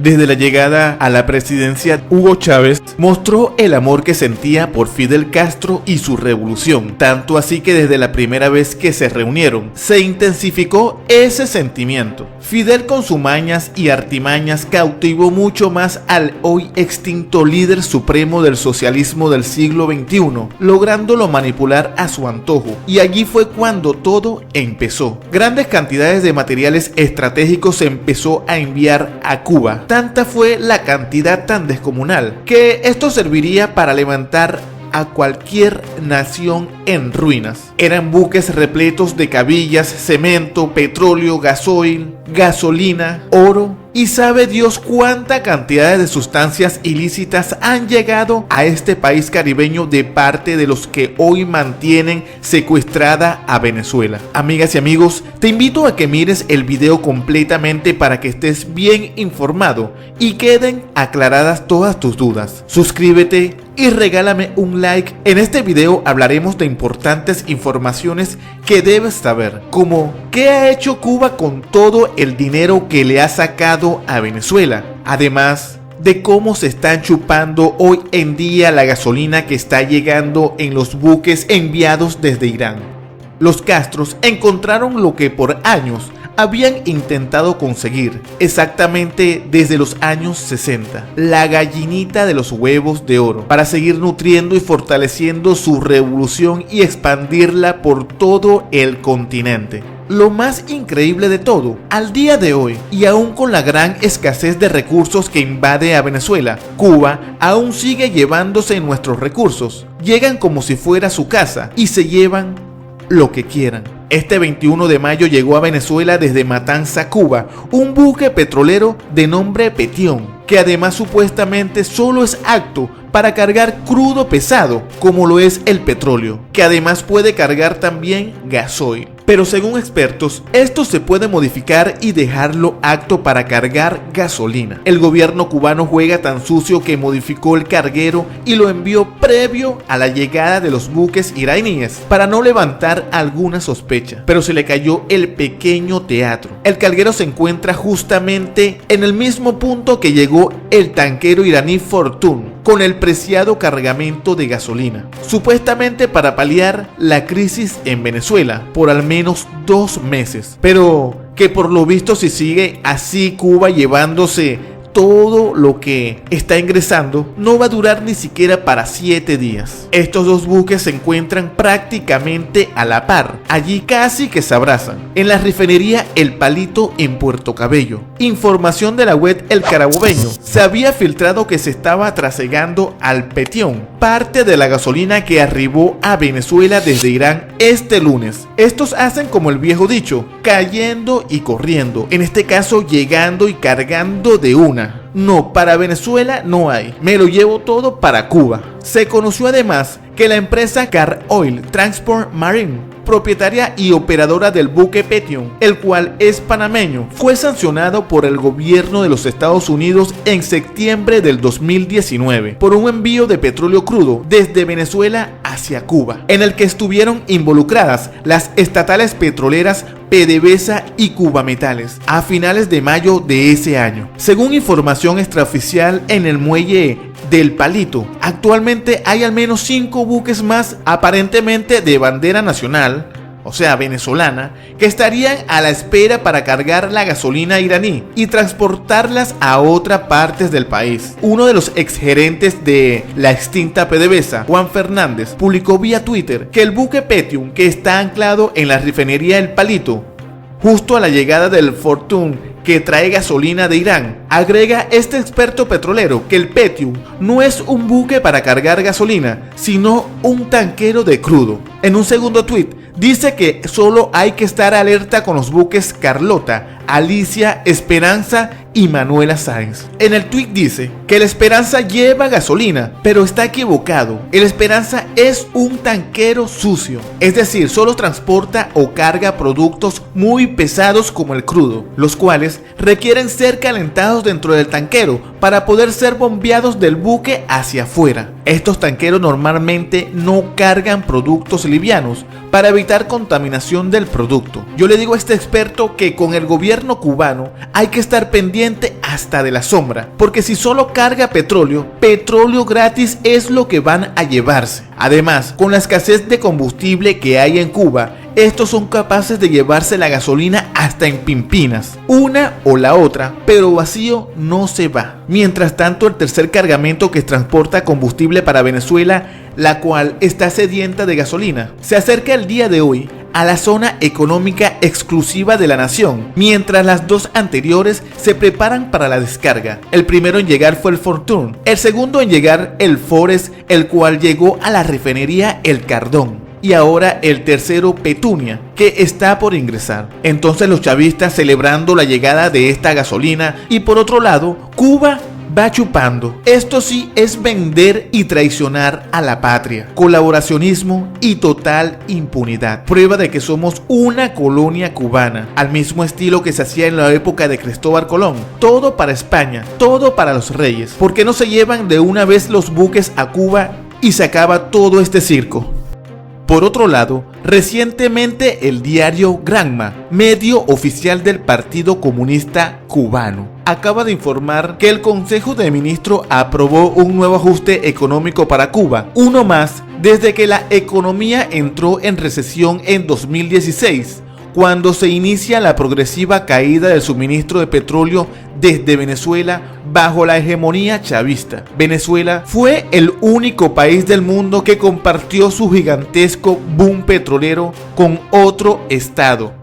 Desde la llegada a la presidencia, Hugo Chávez mostró el amor que sentía por Fidel Castro y su revolución, tanto así que desde la primera vez que se reunieron, se intensificó ese sentimiento. Fidel, con sus mañas y artimañas, cautivó mucho más al hoy extinto líder supremo del socialismo del siglo XXI, lográndolo manipular a su antojo, y allí fue cuando todo empezó. Grandes cantidades de materiales estratégicos se empezó a enviar a Cuba. Tanta fue la cantidad tan descomunal que esto serviría para levantar a cualquier nación en ruinas. Eran buques repletos de cabillas, cemento, petróleo, gasoil, gasolina, oro y sabe Dios cuánta cantidad de sustancias ilícitas han llegado a este país caribeño de parte de los que hoy mantienen secuestrada a Venezuela. Amigas y amigos, te invito a que mires el video completamente para que estés bien informado y queden aclaradas todas tus dudas. Suscríbete y regálame un like. En este video hablaremos de importantes informaciones que debes saber, como qué ha hecho Cuba con todo el dinero que le ha sacado a Venezuela, además de cómo se están chupando hoy en día la gasolina que está llegando en los buques enviados desde Irán. Los Castros encontraron lo que por años habían intentado conseguir, exactamente desde los años 60, la gallinita de los huevos de oro, para seguir nutriendo y fortaleciendo su revolución y expandirla por todo el continente. Lo más increíble de todo, al día de hoy, y aún con la gran escasez de recursos que invade a Venezuela, Cuba aún sigue llevándose nuestros recursos. Llegan como si fuera su casa y se llevan lo que quieran. Este 21 de mayo llegó a Venezuela desde Matanza, Cuba, un buque petrolero de nombre Petión, que además supuestamente solo es apto para cargar crudo pesado, como lo es el petróleo, que además puede cargar también gasoil. Pero según expertos, esto se puede modificar y dejarlo apto para cargar gasolina. El gobierno cubano juega tan sucio que modificó el carguero y lo envió previo a la llegada de los buques iraníes para no levantar alguna sospecha. Pero se le cayó el pequeño teatro. El carguero se encuentra justamente en el mismo punto que llegó el tanquero iraní Fortune, con el preciado cargamento de gasolina, supuestamente para paliar la crisis en Venezuela por al menos 2 meses, pero que por lo visto, si sigue así Cuba llevándose todo lo que está ingresando, no va a durar ni siquiera para 7 días. Estos dos buques se encuentran prácticamente a la par, allí casi que se abrazan, en la refinería El Palito en Puerto Cabello. Información de la web El Carabobeño: se había filtrado que se estaba trasegando al Petión parte de la gasolina que arribó a Venezuela desde Irán este lunes. Estos hacen como el viejo dicho, cayendo y corriendo, en este caso llegando y cargando de una. No, para Venezuela no hay, me lo llevo todo para Cuba. Se conoció además que la empresa Car Oil Transport Marine, propietaria y operadora del buque Petión, el cual es panameño, fue sancionado por el gobierno de los Estados Unidos en septiembre del 2019 por un envío de petróleo crudo desde Venezuela hacia Cuba, en el que estuvieron involucradas las estatales petroleras PDVSA y Cuba Metales a finales de mayo de ese año. Según información extraoficial en el muelle del Palito, actualmente hay al menos 5 buques más, aparentemente de bandera nacional, o sea venezolana, que estarían a la espera para cargar la gasolina iraní y transportarlas a otras partes del país. Uno de los exgerentes de la extinta PDVSA, Juan Fernández, publicó vía Twitter que el buque Petión, que está anclado en la refinería El Palito, justo a la llegada del Fortune que trae gasolina de Irán, agrega este experto petrolero que el Petión no es un buque para cargar gasolina, sino un tanquero de crudo. En un segundo tuit dice que solo hay que estar alerta con los buques Carlota, Alicia, Esperanza y Manuela Sáenz. En el tuit dice que el Esperanza lleva gasolina, pero está equivocado. El Esperanza es un tanquero sucio, es decir, solo transporta o carga productos muy pesados como el crudo, los cuales requieren ser calentados dentro del tanquero para poder ser bombeados del buque hacia afuera. Estos tanqueros normalmente no cargan productos livianos para evitar contaminación del producto. Yo le digo a este experto que con el gobierno cubano hay que estar pendiente dependiente hasta de la sombra, porque si solo carga petróleo gratis es lo que van a llevarse. Además, con la escasez de combustible que hay en Cuba, estos son capaces de llevarse la gasolina hasta en Pimpinas, una o la otra, pero vacío no se va. Mientras tanto, el tercer cargamento que transporta combustible para Venezuela, la cual está sedienta de gasolina, se acerca el día de hoy a la zona económica exclusiva de la nación, mientras las dos anteriores se preparan para la descarga. El primero en llegar fue el Fortune, el segundo en llegar el Forest, el cual llegó a la refinería El Cardón, y ahora el tercero Petunia, que está por ingresar. Entonces los chavistas celebrando la llegada de esta gasolina, y por otro lado Cuba va chupando. Esto sí es vender y traicionar a la patria, colaboracionismo y total impunidad. Prueba de que somos una colonia cubana, al mismo estilo que se hacía en la época de Cristóbal Colón. Todo para España, todo para los reyes. ¿Por qué no se llevan de una vez los buques a Cuba y se acaba todo este circo? Por otro lado, recientemente el diario Granma, medio oficial del Partido Comunista Cubano, acaba de informar que el Consejo de Ministros aprobó un nuevo ajuste económico para Cuba, uno más desde que la economía entró en recesión en 2016, cuando se inicia la progresiva caída del suministro de petróleo desde Venezuela bajo la hegemonía chavista. Venezuela fue el único país del mundo que compartió su gigantesco boom petrolero con otro estado.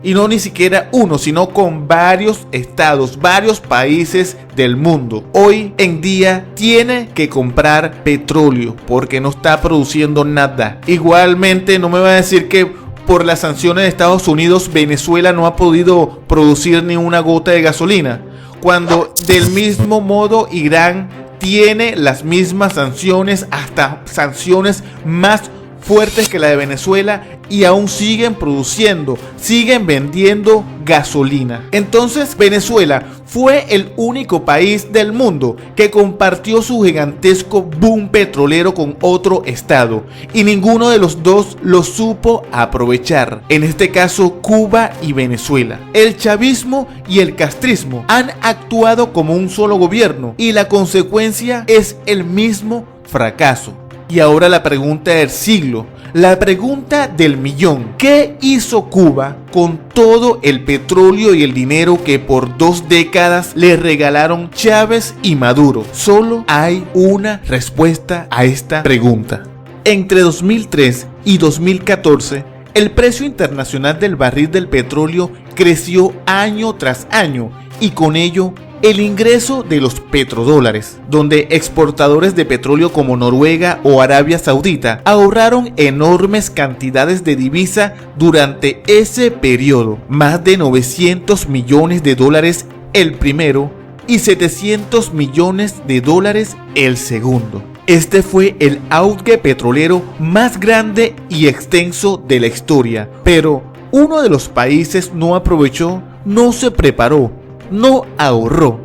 Y no ni siquiera uno, sino con varios estados, varios países del mundo. Hoy en día tiene que comprar petróleo porque no está produciendo nada. Igualmente no me va a decir que por las sanciones de Estados Unidos Venezuela no ha podido producir ni una gota de gasolina, cuando del mismo modo Irán tiene las mismas sanciones, hasta sanciones más fuertes que la de Venezuela, y aún siguen produciendo, siguen vendiendo gasolina. Entonces Venezuela fue el único país del mundo que compartió su gigantesco boom petrolero con otro estado, y ninguno de los dos lo supo aprovechar. En este caso Cuba y Venezuela. El chavismo y el castrismo han actuado como un solo gobierno, y la consecuencia es el mismo fracaso. Y ahora la pregunta del siglo, la pregunta del millón: ¿qué hizo Cuba con todo el petróleo y el dinero que por 2 décadas le regalaron Chávez y Maduro? Solo hay una respuesta a esta pregunta. Entre 2003 y 2014, el precio internacional del barril del petróleo creció año tras año, y con ello el ingreso de los petrodólares, donde exportadores de petróleo como Noruega o Arabia Saudita ahorraron enormes cantidades de divisa durante ese periodo, más de 900 millones de dólares el primero y 700 millones de dólares el segundo. Este fue el auge petrolero más grande y extenso de la historia, pero uno de los países no aprovechó, no se preparó, no ahorró,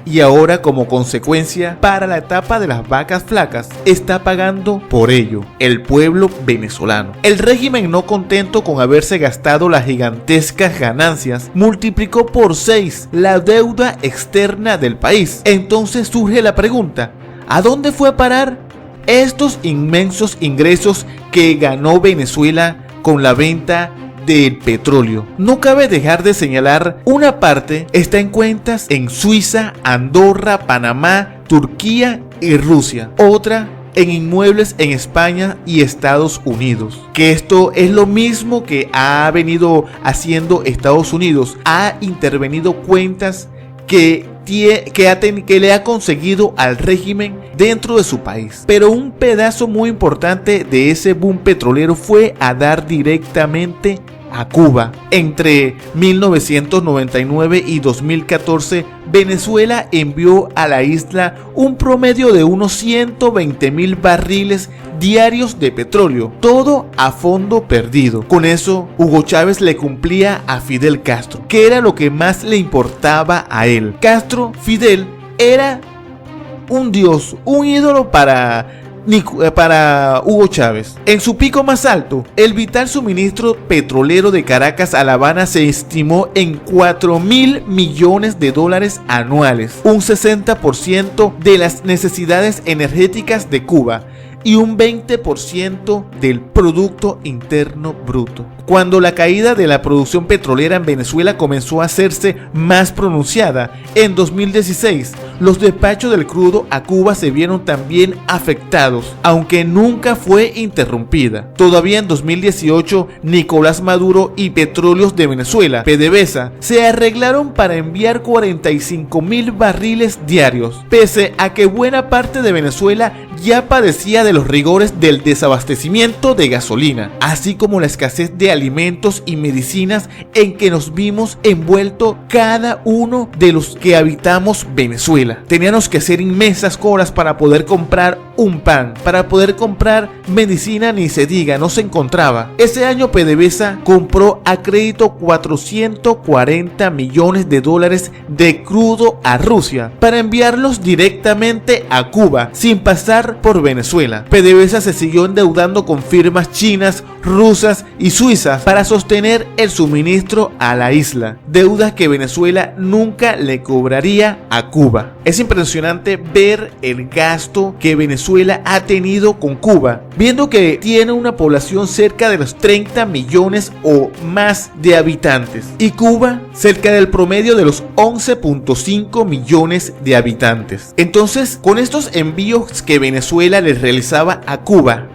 y ahora como consecuencia, para la etapa de las vacas flacas, está pagando por ello el pueblo venezolano. El régimen, no contento con haberse gastado las gigantescas ganancias, multiplicó por 6 la deuda externa del país. Entonces surge la pregunta: ¿a dónde fue a parar estos inmensos ingresos que ganó Venezuela con la venta del petróleo? No cabe dejar de señalar, una parte está en cuentas en Suiza, Andorra, Panamá, Turquía y Rusia, otra en inmuebles en España y Estados Unidos. Que esto es lo mismo que ha venido haciendo Estados Unidos, ha intervenido cuentas que le ha conseguido al régimen dentro de su país. Pero un pedazo muy importante de ese boom petrolero fue a dar directamente a Cuba. Entre 1999 y 2014, Venezuela envió a la isla un promedio de unos 120,000 barriles diarios de petróleo, todo a fondo perdido. Con eso, Hugo Chávez le cumplía a Fidel Castro, que era lo que más le importaba a él. Fidel era un dios, un ídolo para para Hugo Chávez. En su pico más alto, el vital suministro petrolero de Caracas a La Habana se estimó en 4.000 millones de dólares anuales, un 60% de las necesidades energéticas de Cuba y un 20% del Producto Interno Bruto. Cuando la caída de la producción petrolera en Venezuela comenzó a hacerse más pronunciada, en 2016, los despachos del crudo a Cuba se vieron también afectados, aunque nunca fue interrumpida. Todavía en 2018, Nicolás Maduro y Petróleos de Venezuela, PDVSA, se arreglaron para enviar 45.000 barriles diarios, pese a que buena parte de Venezuela ya padecía de los rigores del desabastecimiento de gasolina, así como la escasez de alimentos y medicinas en que nos vimos envueltos cada uno de los que habitamos Venezuela. Teníamos que hacer inmensas colas para poder comprar un pan, para poder comprar medicina, ni se diga, no se encontraba. Ese año PDVSA compró a crédito 440 millones de dólares de crudo a Rusia para enviarlos directamente a Cuba sin pasar por Venezuela. PDVSA se siguió endeudando con firmas chinas, rusas y suizas para sostener el suministro a la isla, deudas que Venezuela nunca le cobraría a Cuba. Es impresionante ver el gasto que Venezuela ha tenido con Cuba, viendo que tiene una población cerca de los 30 millones o más de habitantes y Cuba cerca del promedio de los 11.5 millones de habitantes. Entonces, con estos envíos que Venezuela les realizaba a Cuba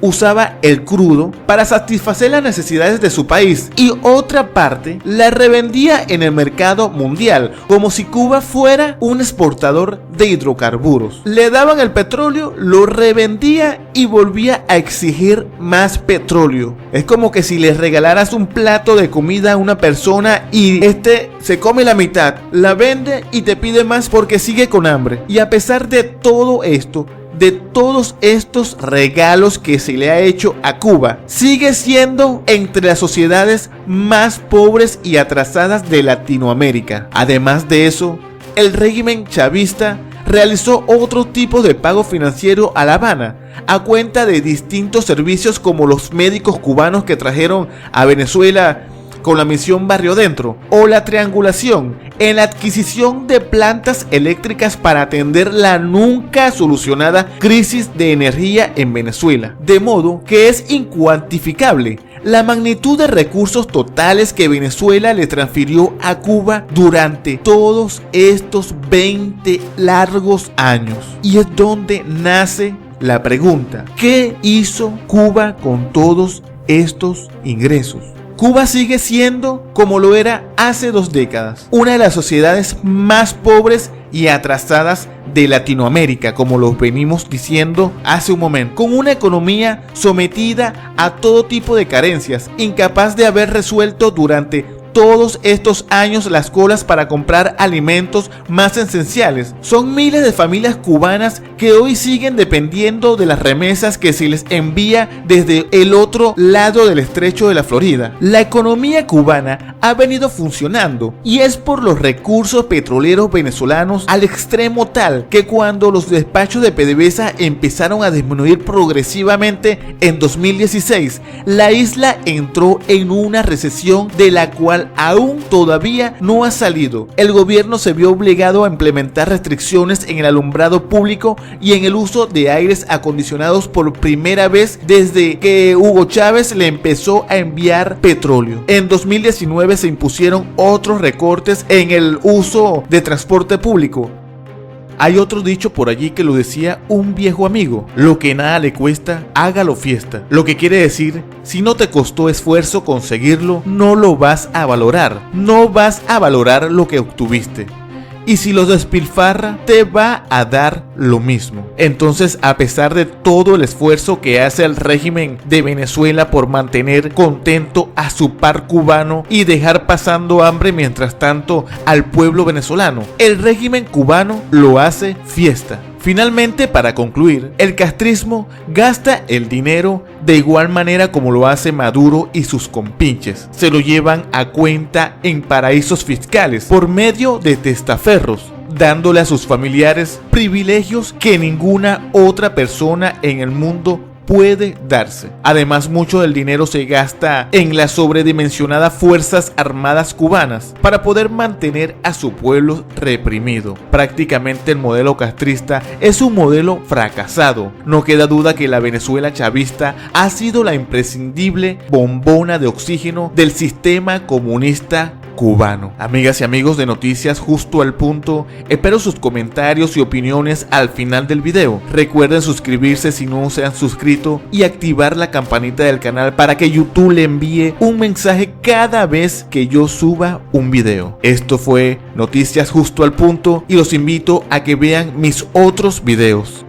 usaba el crudo para satisfacer las necesidades de su país y otra parte la revendía en el mercado mundial, como si Cuba fuera un exportador de hidrocarburos. Le daban el petróleo, lo revendía y volvía a exigir más petróleo. Es como que si le regalaras un plato de comida a una persona y se come la mitad, la vende y te pide más porque sigue con hambre. Y a pesar de todo esto, de todos estos regalos que se le ha hecho a Cuba, sigue siendo entre las sociedades más pobres y atrasadas de Latinoamérica. Además de eso, el régimen chavista realizó otro tipo de pago financiero a La Habana a cuenta de distintos servicios, como los médicos cubanos que trajeron a Venezuela con la misión Barrio Dentro, o la triangulación en la adquisición de plantas eléctricas para atender la nunca solucionada crisis de energía en Venezuela. De modo que es incuantificable la magnitud de recursos totales que Venezuela le transfirió a Cuba durante todos estos 20 largos años. Y es donde nace la pregunta: ¿qué hizo Cuba con todos estos ingresos? Cuba sigue siendo, como lo era hace 2 décadas, una de las sociedades más pobres y atrasadas de Latinoamérica, como lo venimos diciendo hace un momento, con una economía sometida a todo tipo de carencias, incapaz de haber resuelto durante todos estos años las colas para comprar alimentos más esenciales. Son miles de familias cubanas que hoy siguen dependiendo de las remesas que se les envía desde el otro lado del estrecho de la Florida. La economía cubana ha venido funcionando y es por los recursos petroleros venezolanos, al extremo tal que cuando los despachos de PDVSA empezaron a disminuir progresivamente en 2016, la isla entró en una recesión de la cual aún todavía no ha salido. El gobierno se vio obligado a implementar restricciones en el alumbrado público y en el uso de aires acondicionados por primera vez desde que Hugo Chávez le empezó a enviar petróleo. En 2019 se impusieron otros recortes en el uso de transporte público. Hay otro dicho por allí que lo decía un viejo amigo: lo que nada le cuesta, hágalo fiesta. Lo que quiere decir, si no te costó esfuerzo conseguirlo, no lo vas a valorar. No vas a valorar lo que obtuviste. Y si los despilfarra, te va a dar lo mismo. Entonces, a pesar de todo el esfuerzo que hace el régimen de Venezuela por mantener contento a su par cubano y dejar pasando hambre mientras tanto al pueblo venezolano, el régimen cubano lo hace fiesta. Finalmente, para concluir, el castrismo gasta el dinero de igual manera como lo hace Maduro y sus compinches. Se lo llevan a cuenta en paraísos fiscales por medio de testaferros, dándole a sus familiares privilegios que ninguna otra persona en el mundo puede darse. Además, mucho del dinero se gasta en las sobredimensionadas fuerzas armadas cubanas para poder mantener a su pueblo reprimido. Prácticamente el modelo castrista es un modelo fracasado. No queda duda que la Venezuela chavista ha sido la imprescindible bombona de oxígeno del sistema comunista cubano. Amigas y amigos de Noticias Justo al Punto, espero sus comentarios y opiniones al final del video. Recuerden suscribirse si no se han suscrito y activar la campanita del canal para que YouTube le envíe un mensaje cada vez que yo suba un video. Esto fue Noticias Justo al Punto y los invito a que vean mis otros videos.